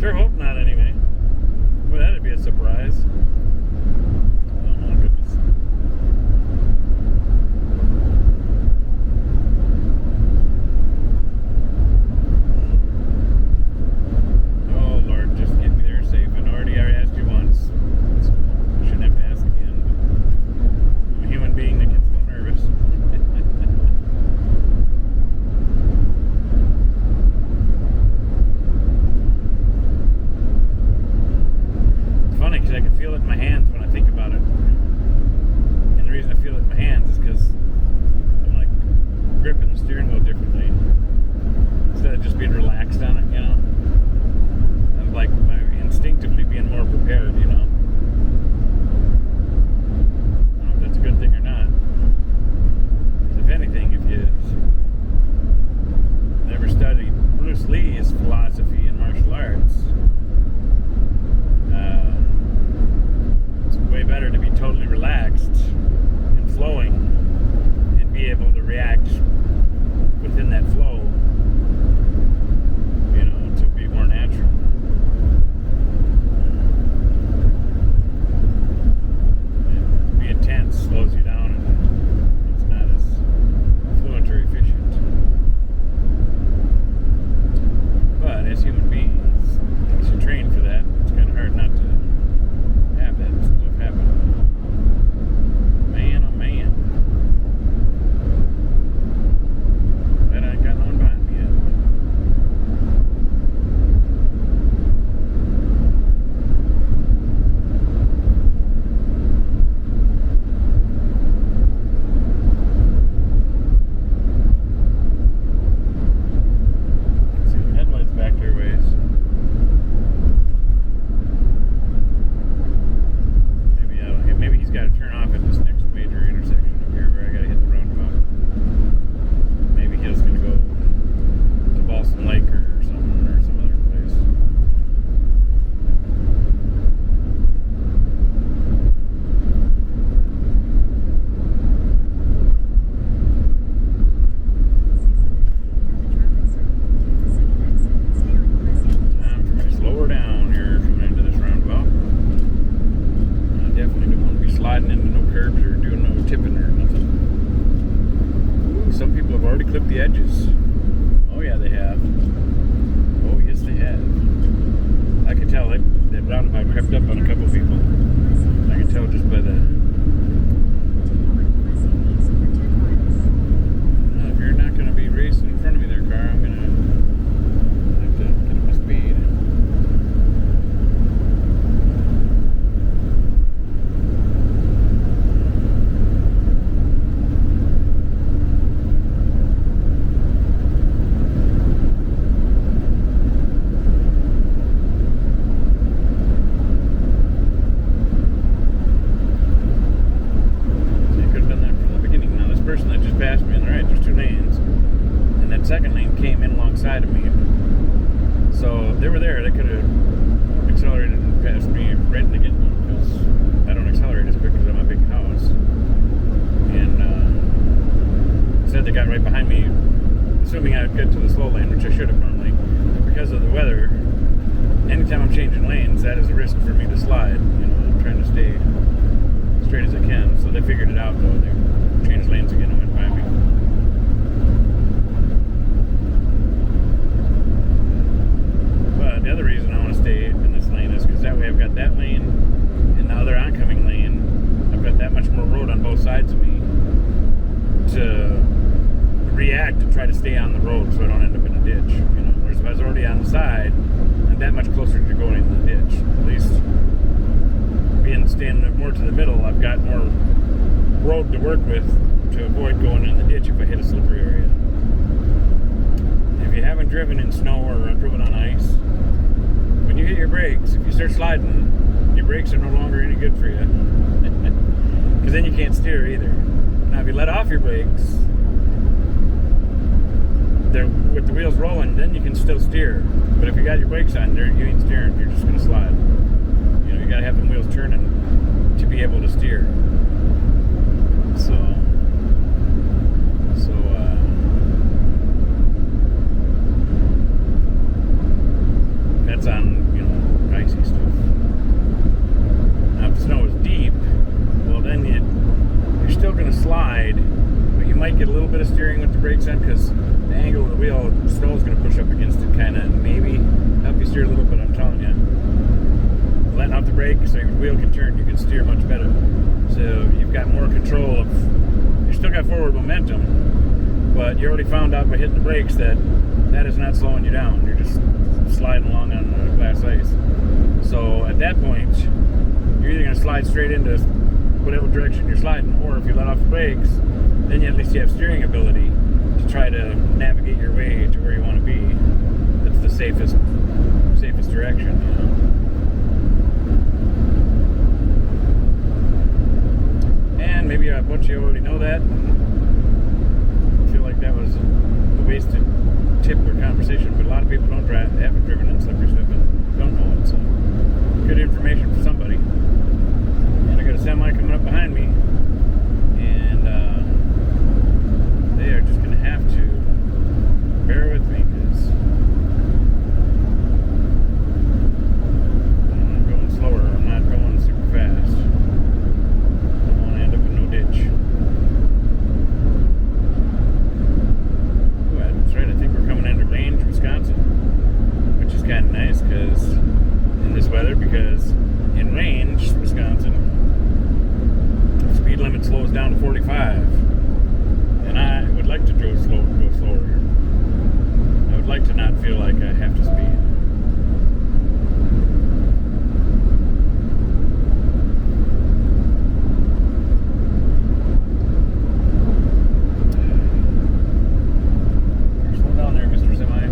Sure hope not, anyway. Well, that'd be a surprise. Oh my goodness. Oh Lord, just get me there safe. I already asked you once, so I shouldn't have to ask again. But I'm a human being that gets a little nervous. Because I can feel it in my hands when I think about it. And the reason I feel it in my hands is because I'm like gripping the steering wheel differently. Instead of just being relaxed on it, you know. I'm like instinctively being more prepared, you know. I don't know if that's a good thing or not. If anything, if you never studied Bruce Lee's philosophy in martial arts, way better to be totally relaxed and flowing and be able to react within that flow, you know, to be more natural. And being tense slows you down and it's not as fluent or efficient. But as human beings, once you train for that, it's kind of hard not to have that stuff happen. Man, oh man. That I ain't got no one behind me yet. Let's see the headlights back there ways. Maybe he's got to turn off at this next major intersection up here where I got to hit the roundabout. Maybe he's going to go to Balsam Lake or something, or some other place. Time for me to slow her down here coming into this roundabout. Definitely don't want to be sliding into no curbs or doing no tipping or nothing. Ooh, some people have already clipped the edges. Oh yeah, they have. Oh yes, they have. I could tell that roundabout crept up on a couple people. I can tell just by the... Well, if you're not going to be racing in front of me there, car, I'm going to have to get up my speed. Person that just passed me on the right, there's two lanes, and that second lane came in alongside of me, so they were there. They could have accelerated and passed me right in the get-go because I don't accelerate as quick because I'm a big house, and instead they got right behind me, assuming I'd get to the slow lane, which I should have normally. But because of the weather, anytime I'm changing lanes, that is a risk for me to slide. You know, I'm trying to stay straight as I can, so they figured it out though. They changed lanes again and went by me. But the other reason I want to stay in this lane is because that way I've got that lane and the other oncoming lane. I've got that much more road on both sides of me to react and try to stay on the road so I don't end up in a ditch. You know, whereas if I was already on the side, I'm that much closer to going in the ditch. At least being standing more to the middle, I've got more road to work with to avoid going in the ditch if I hit a slippery area. If you haven't driven in snow or driven on ice, when you hit your brakes, if you start sliding, your brakes are no longer any good for you. Because then you can't steer either. Now if you let off your brakes, with the wheels rolling, then you can still steer. But if you got your brakes on there, you ain't steering, you're just going to slide. You know, you got to have the wheels turning to be able to steer. That's on, you bit of steering with the brakes on, because the angle of the wheel, snow is going to push up against it, kind of, and maybe help you steer a little bit. I'm telling you, letting off the brake so your wheel can turn, you can steer much better. So you've got more control of. You still got forward momentum, but you already found out by hitting the brakes that is not slowing you down. You're just sliding along on the glass ice. So at that point, you're either going to slide straight into whatever direction you're sliding, or if you let off the brakes, then at least you have steering ability to try to navigate your way to where you want to be. That's the safest direction, you know. And maybe a bunch of you already know that. I feel like that was a wasted tip or conversation, but a lot of people haven't driven in slippery stuff and don't know it. So good information for somebody. And I got a semi coming up behind me, and they are just going to have to bear with me, because I'm going slower. I'm not going super fast. I don't want to end up in no ditch. Oh, that's right. I think we're coming into Range, Wisconsin, which is kind of nice because in this weather, because in Range, Wisconsin, the speed limit slows down to 45, and I would like to go slower. I would like to not feel like I have to speed. Slow down there, Mr. Semi.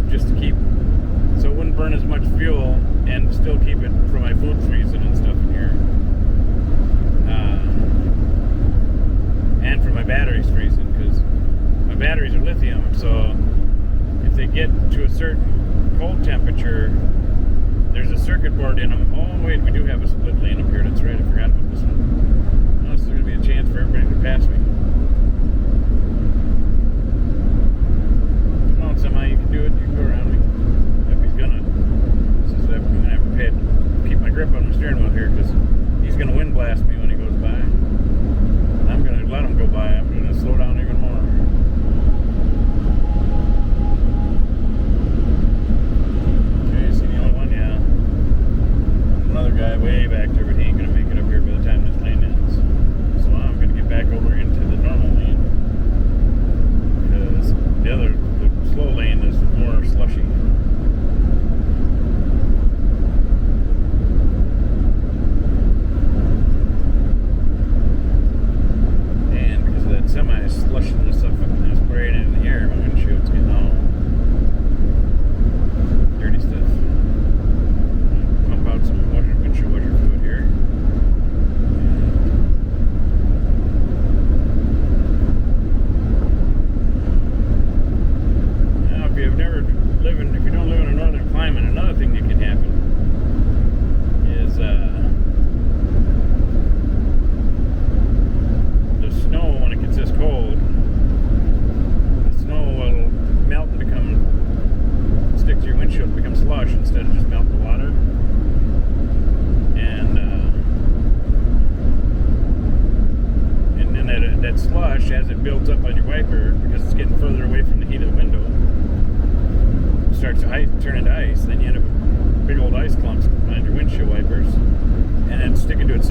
Just to keep, so it wouldn't burn as much fuel and still keep it for my food freezing and stuff in here, and for my batteries freezing, because my batteries are lithium, so if they get to a certain cold temperature, there's a circuit board in them. Oh wait, we do have a split lane up here, that's right, I forgot about this one. Oh, so there's going to be a chance for everybody to pass me. Semi, you can do it. You can go around me. If he's gonna, this is I'm gonna have to keep my grip on my steering wheel here, because he's gonna wind blast me when he goes by. And I'm gonna let him go by. I'm gonna slow down even more. Okay, see the only one? Yeah. Another guy way back there, but he ain't gonna make it up here by the time this lane ends. So I'm gonna get back over into the normal lane, because the slow lane is more slushy. And because of that semi slushing this stuff up and spraying it in the air, my windshield's getting all dirty stuff. Pump out some windshield washer fluid here.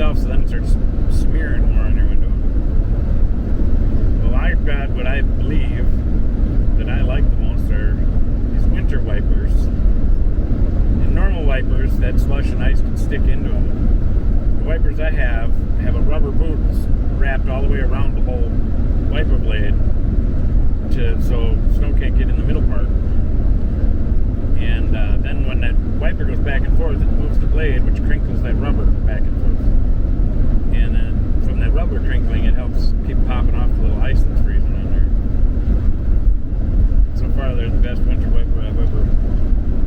itself, so then it starts smearing more on your window. Well, I've got what I believe that I like the most are these winter wipers. And normal wipers, that slush and ice can stick into them. The wipers I have a rubber boot wrapped all the way around the whole wiper blade so snow can't get in the middle part. And then when that wiper goes back and forth, it moves the blade, which crinkles that rubber back and forth. And then from that rubber crinkling, it helps keep popping off the little ice that's freezing on there. So far, they're the best winter wiper I've ever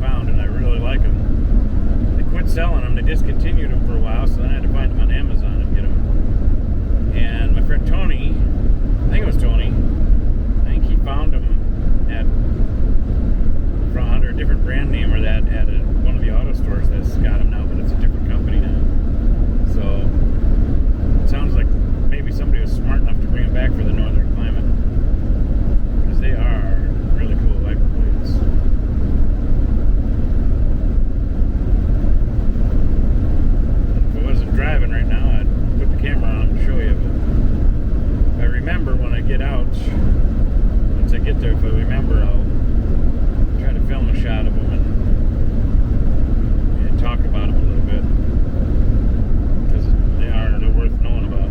found, and I really like them. They quit selling them. They discontinued them for a while, so then I had to find them on Amazon and get them. And my friend Tony, I think it was Tony, I think he found them under a different brand name or that at one of the auto stores that's got them now, but it's a different company now. So it sounds like maybe somebody was smart enough to bring them back for the northern climate, because they are really cool wiper blades. If I wasn't driving right now, I'd put the camera on and show you, but I remember when I get out, once I get there, if I remember, I'll try to film a shot of them and talk about them a little bit, because they're worth knowing about.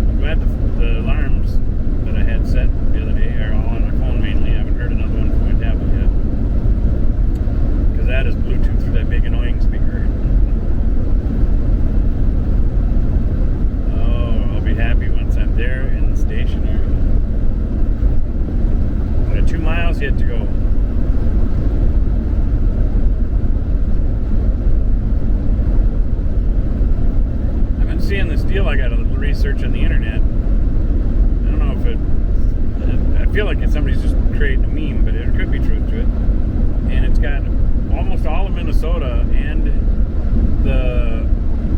I'm glad the alarms that I had set the other day are all on my phone mainly. I haven't heard another one from my tablet yet, because that is Bluetooth through that big annoying speaker. Oh, I'll be happy once I'm there in the station area. I've got 2 miles yet to go. I've been seeing this deal. I got to research on the internet. I don't know if I feel like somebody's just creating a meme, but there could be truth to it. And it's got almost all of Minnesota and the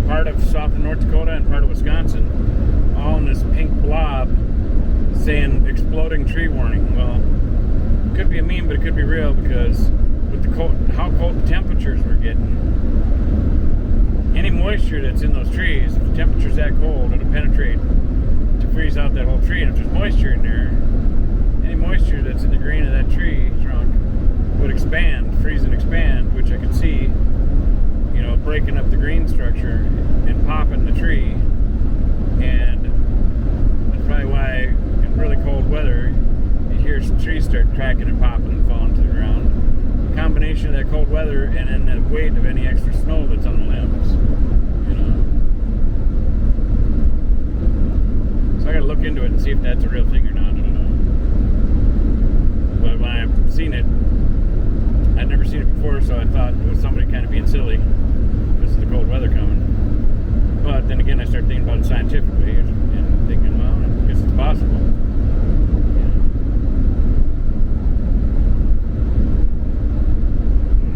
part of southern North Dakota and part of Wisconsin all in this pink blob saying exploding tree warning. Well, it could be a meme, but it could be real, because with how cold the temperatures we're getting, any moisture that's in those trees, if the temperature's that cold, it'll penetrate to freeze out that whole tree. And if there's moisture in there, any moisture that's in the grain of that tree trunk would expand, freeze and expand, which I could see, breaking up the green structure and popping the tree. And that's probably why in really cold weather you hear trees start cracking and popping and falling to the ground. A combination of that cold weather and then the weight of any extra snow that's on the limbs. So I gotta look into it and see if that's a real thing or not. I don't know. But when I've seen it, I'd never seen it before, so I thought it was somebody kind of being silly because of the cold weather coming. But then again, I started thinking about it scientifically and thinking, well, I guess it's possible.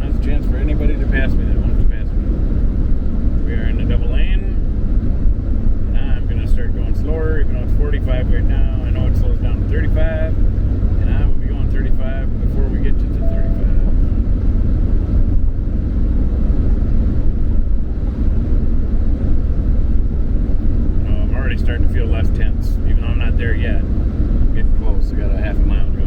That's a chance for anybody to pass me that wants to pass me. We are in the double lane. And I'm going to start going slower, even though it's 45 right now. I know it slows down to 35. And I will be going 35 before we get to the 35. Starting to feel less tense, even though I'm not there yet. I'm getting close. I got a half a mile to go.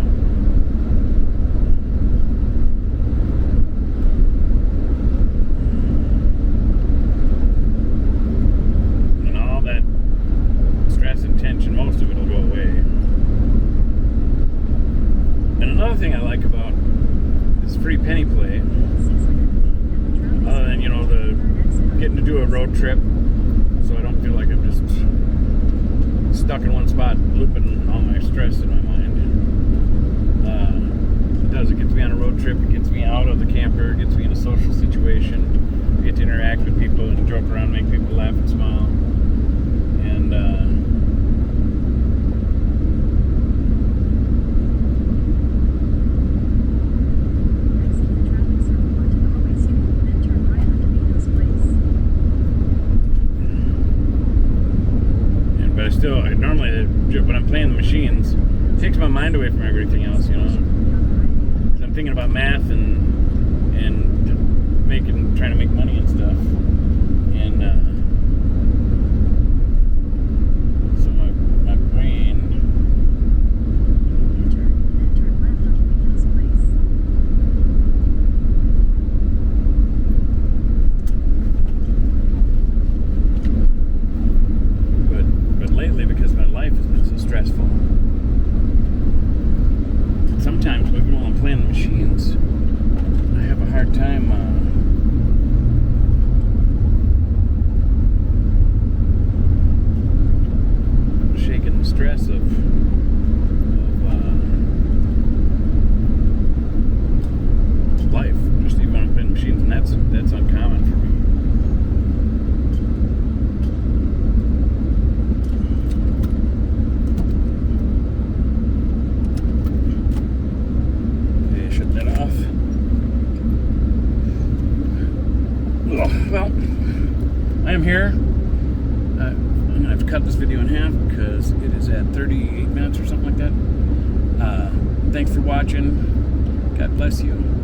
And all that stress and tension, most of it will go away. And another thing I like about this free penny play, other than the getting to do a road trip, so I don't feel like I'm just stuck in one spot, looping all my stress in my mind. It gets me on a road trip, it gets me out of the camper, it gets me in a social situation, I get to interact with people and joke around, make people laugh and smile. And but I still, normally when I'm playing the machines, it takes my mind away from everything else, because I'm thinking about math and trying to make money and stuff. And so my brain. Turn left on People's Place. But lately, because my life has been so stressful, sometimes even while I'm playing the machines, I have a hard time shaking the stress of life. Just even when I'm playing machines, and that's uncommon for me. Well, I am here. I'm going to have to cut this video in half because it is at 38 minutes or something like that. Thanks for watching. God bless you.